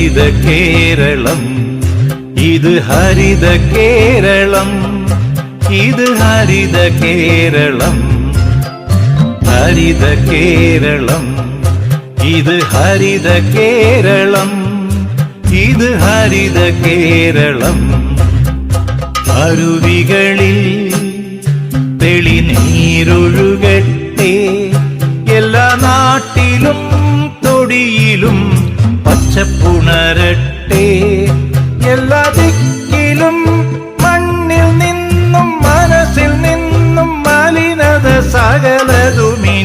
ഹരിത കേരളം, ഇത് ഹരിത കേരളം, ഇത് ഹരിത കേരളം, ഹരിത കേരളം, ഇത് ഹരിത കേരളം, ഇത് ഹരിത കേരളം. അരുവികളിൽ തെളിനീരൊഴുകട്ടെ, എല്ലാ നാട്ടിലും തൊടിയിലും പച്ചപ്പുണരട്ടെ, എല്ലാ ദിക്കിലും മണ്ണിൽ നിന്നും മനസ്സിൽ നിന്നും മലിനത സകലതുമിനി